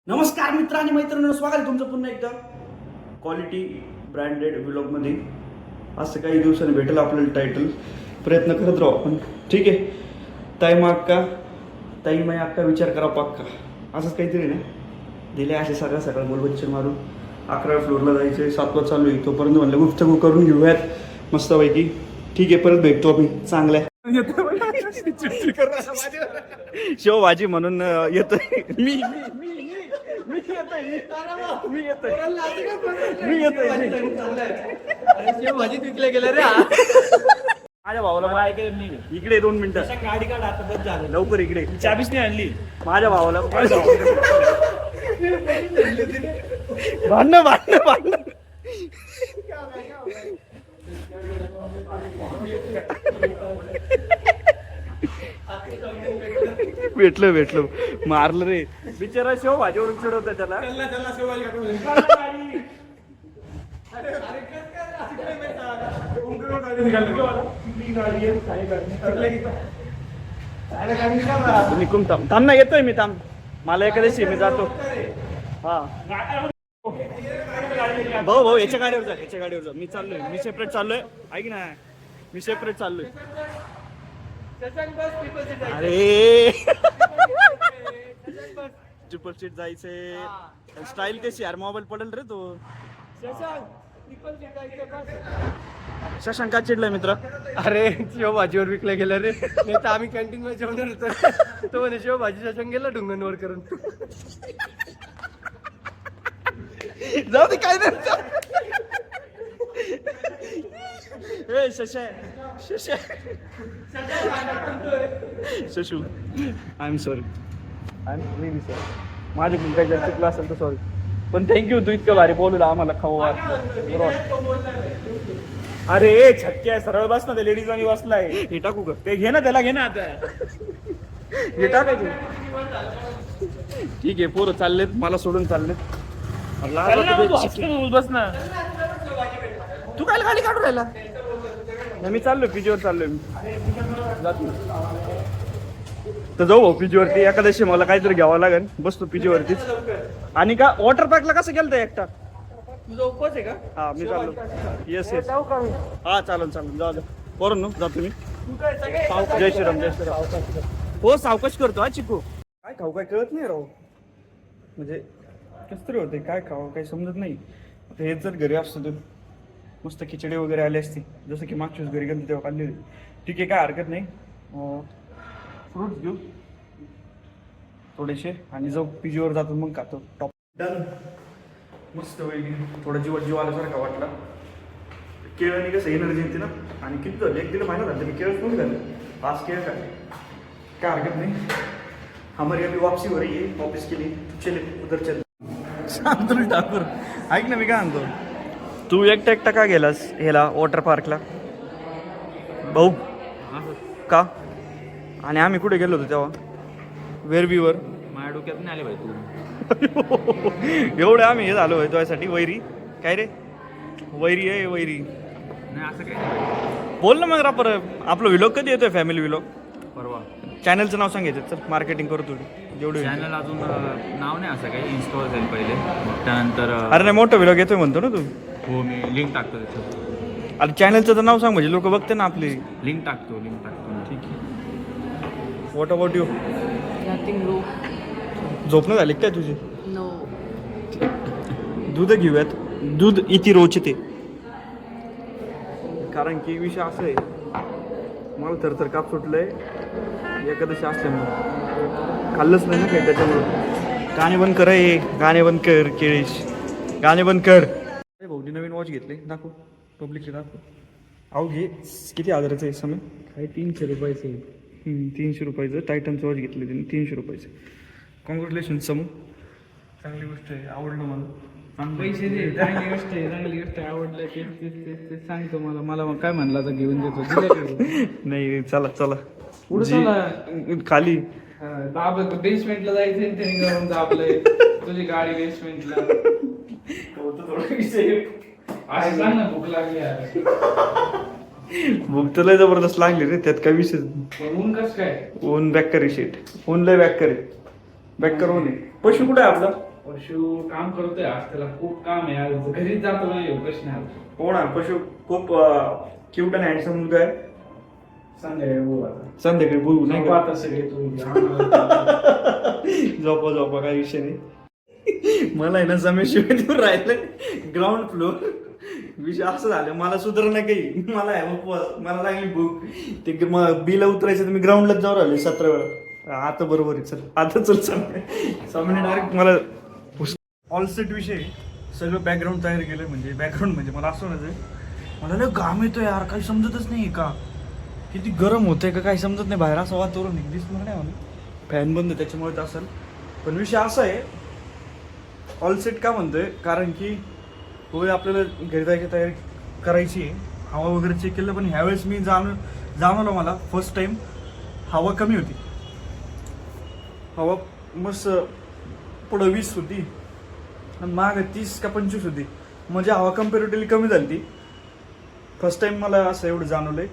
नमस्कार मित्र आणि मैत्रिणींनो, स्वागत आहे तुमचं पुन्हा एकदा क्वालिटी ब्रँडेड व्लॉगमध्ये. असं काही दिवसांनी भेटेल आपल्याला टायटल, प्रयत्न करत राहू आपण. ठीक आहे. ताई माय अक्का विचार करा पक्का, असंच काहीतरी ना दिले. असे सकाळ बोलबच्चन मारून 11व्या फ्लोअरला जायचं, 7वा चालू आहे. तोपर्यंत म्हणलं गुफ्तगू करून घेऊयात मस्तपैकी. ठीक आहे, परत भेटतो आम्ही चांगल्या शेवभाजी म्हणून येतोय मी. भाजी विकल्या गेल्या रे. माझ्या भावाला काय इकडे 2 मिनिटं गाडी काढ, आता बस झालं. लवकर इकडे. चाबीच नाही आणली. माझ्या भावाला भांडण भेटलो मारलं रे बिचारा. शेव भाजीवरून चिडवत त्याला. थांब ना, येतोय मी. थांब, मला एखाद्याशी मी जातो. हा भाऊ याच्या गाडीवर जा. मी चाललोय, मी सेपरेट चाललोय. ऐक ना, मी सेपरेट चाललोय. अरे ट्रिपल सीट जायचंय. स्टाईल कशी यार, मोबाईल पडेल रे तो. शशांक चिडलाय मित्र. अरे शेव भाजीवर विकल्या गेल्या रे. नाही तर आम्ही कॅन्टीन मध्ये जेवणार होतो. तो म्हणे शेव भाजी शशांक गेला ढुंगणवर करून. जाऊ दे, काय नाही. Shashu, I am sorry. Really sorry. माझ्याकडून काही जास्त चुकलं असेल तर सॉरी. पण थँक्यू, तू इतकं भारी बोलूला आम्हाला खाऊ वाटलं. अरे छक्क्या सरळ बस ना, ते लेडीज आणि बसलाय. हे टाकू का? ते घे ना, त्याला घे ना आता. हे टाकायचं. ठीक आहे, पोरं चाललेत, मला सोडून चाललेत. बस ना. तू काय खाली काढून राहिला? मी चाललोय पीजीवर चाललोय मी. तर जाऊ पीजीवरती. एकादशी मला काहीतरी घ्यावं लागेल. बसतो पीजीवरतीच. आणि का वॉटर पार्कला कसं गेलं एकटा? तुझा उपवास आहे का? हा, मी चाललो. येस. हा चालेल जाऊ दे. बरं जातो मी. जय श्रीराम. हो, सावकाश करतो हा चिकू. काय खाऊ काय कळत नाही राहू. म्हणजे कसं तरी होते, काय खावं काही समजत नाही. आता हेच जर घरी असतो तर मस्त खिचडी वगैरे आली असती, जसं की मागच्याच घरी गेलो तेव्हा खाल्ली होती. ठीक आहे, काय हरकत नाही. फ्रूट्स घेऊ थोडेसे आणि जाऊ पीजीवर जातो, मग खातो. Top done. मस्त वेगळी थोडा जीव आल्यासारखा वाटला. केळ्याने कसं एनर्जी येते ना. आणि किती झालं, 1 दीड महिना झालं मी केळच नव्हतं झालं. आज केळ काय हरकत नाही. हमारी अभी वापसी हो रही है ऑफिस के लिए. चले उधर चल. शांतनु ठाकूर, ऐक ना, मी काय म्हणतो, तू एकटा का गेलास ह्याला वॉटर पार्कला भाऊ? का? आणि आम्ही कुठे गेलो होतो तेव्हा? वेरबीवर. माझ्या डोक्यात नाही आले भाई तू. एवढं आम्ही हे झालो आहे तुझ्यासाठी वैरी. काय रे वैरी आहे वैरी? नाही असं काही नाही. बोल ना मग रापर. आपलं व्हिलॉग कधी येतोय? Family vlog. परवा. चॅनलचं नाव सांगायचं. चल मार्केटिंग करू थोडी जेवढी. चॅनल अजून नाव नाही असं काही. इन्स्टॉल झालं पहिले, त्यानंतर. अरे नाही, मोठं व्हिलॉग येतोय म्हणतो ना तू. हो, मी लिंक टाकतो त्याच्यावर. अरे चॅनलचं तर नाव सांग, म्हणजे लोक बघते ना आपली. लिंक टाकतो. ठीक आहे. What about you? Nothing, bro. झोपणं झाली काय तुझी? No. दूध घेऊयात. दूध इति रोचते. कारण की विषय असं आहे, मला थरथर काप सुटलंय एकादशी असल्यामुळे. खाल्लंच नाही ना काही, त्याच्यामुळं. गाणे बंद कर, गाणे बंद कर केळेश, गाणे बंद कर. भाऊनी नवीन वॉच घेतले, दाखव पब्लिकली दाखव. अहो घे. किती हजाराचं आहे समय? काही 300 रुपयाचे. 300 रुपयाचं टायटनचं वॉच घेतलं त्यांनी. 300 रुपयाचं. कॉंग्रॅच्युलेशन समू, चांगली गोष्ट आहे, आवडलं मला. पैसे दे. चांगली गोष्ट आहे, आवडलं. ते सांगतो मला मग काय म्हणला तर घेऊन देतो. नाही, चला पुढे खाली दाबलं. बेसमेंटला जायचंय, त्याने जाऊन दाबलंय तुझी गाडी बेसमेंटला. सांग ना, भूक लागली यार. भूक तर लय जबरदस्त लागली रे, त्यात काय विषय. ऊन कस काय? ऊन बॅक करे शेट. ऊन लय बॅक करे. बॅक कर ऊन. पशु कुठे आहे आपला? पशु काम करतोय आज, त्याला खूप काम आहे आज, घरीच जातो नाही प्रश्न आहे आज. हो ना, पशु खूप क्यूट आणि हँडसम मुलगा आहे. संध्याकाळी बोलू आता. संध्याकाळी बोलू नाही का? आता सगळे तू झोपा झोपा काही विषय नाही. मला आहे ना जमेशिवाय देऊन राहिलं ग्राउंड फ्लोअर. विषय असं झालं, मला सुधार नाही काही, मला आहे उपवास, मला लागली भूक. ते बिला उतरायचं तर मी ग्राउंडलाच जाऊ राहिले 17 वेळा. आता बरोबर आहे, चल आता चल सामने डायरेक्ट मला ऑल सेट विषय सगळं बॅकग्राऊंड तयार केलं. म्हणजे बॅकग्राऊंड म्हणजे मला असं म्हणायचं, मला लय घाम येतो यार, काही समजतच नाही का, किती गरम होतंय का काही समजत नाही. बाहेर असं वातावरण दिसणार नाही मला, फॅन बंद त्याच्यामुळे असेल. पण विषय असा आहे, ऑल सेट का म्हणतोय, कारण की होय आपल्याला घरी जायची तयारी करायची आहे. हवा वगैरे चेक केलं, पण ह्यावेळेस मी जाणवलं मला फर्स्ट टाइम हवा कमी होती. हवा मस्त पुढं 20 होती आणि माग 30 का 25 होती. म्हणजे हवा कम्पॅरेटिव्हली कमी झाली ती. फर्स्ट टाइम मला असं एवढं जाणवलंय.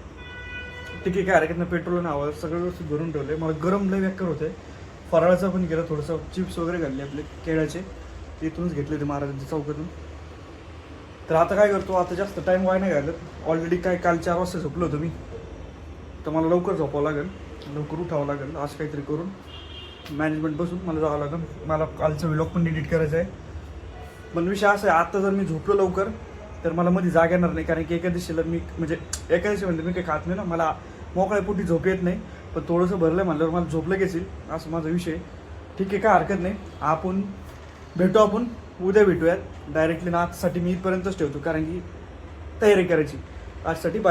ठीक आहे, काय हरकत नाही, पेट्रोल आणि हवा सगळं व्यवस्थित भरून ठेवलंय. मला गरम लय बेकार होतंय. फराळाचं पण केलं, थोडंसं चिप्स वगैरे घातले आपले केळ्याचे, तिथूनच घेतले ते महाराजांच्या चौकातून. तर आता काय करतो, आता जास्त टाईम वाय नाही घालत. ऑलरेडी काय काल 4 वाजता झोपलो होतो मी, तर मला लवकर झोपावं लागेल, लवकर उठावं लागेल. आज काहीतरी करून मॅनेजमेंट बसून मला जावं लागेल. मला कालचं व्लॉग पण एडिट करायचं आहे. पण विषय असा आहे, आता जर मी झोपलो लवकर तर मला मध्ये जाग येणार नाही. कारण की एकादशीला मी म्हणजे एकादशी म्हणजे मी काही खात नाही ना, मला मोकळ्या पोटी झोप येत नाही. पण थोडंसं भरलं म्हणल्यावर मला झोपलं घेईल, असं माझा विषय. ठीक आहे, काय हरकत नाही. आपण उद्या भेटूयात डायरेक्टली ना. आजसाठी मी इथपर्यंतच ठेवतो, कारण की तयारी करायची आजसाठी. बाय.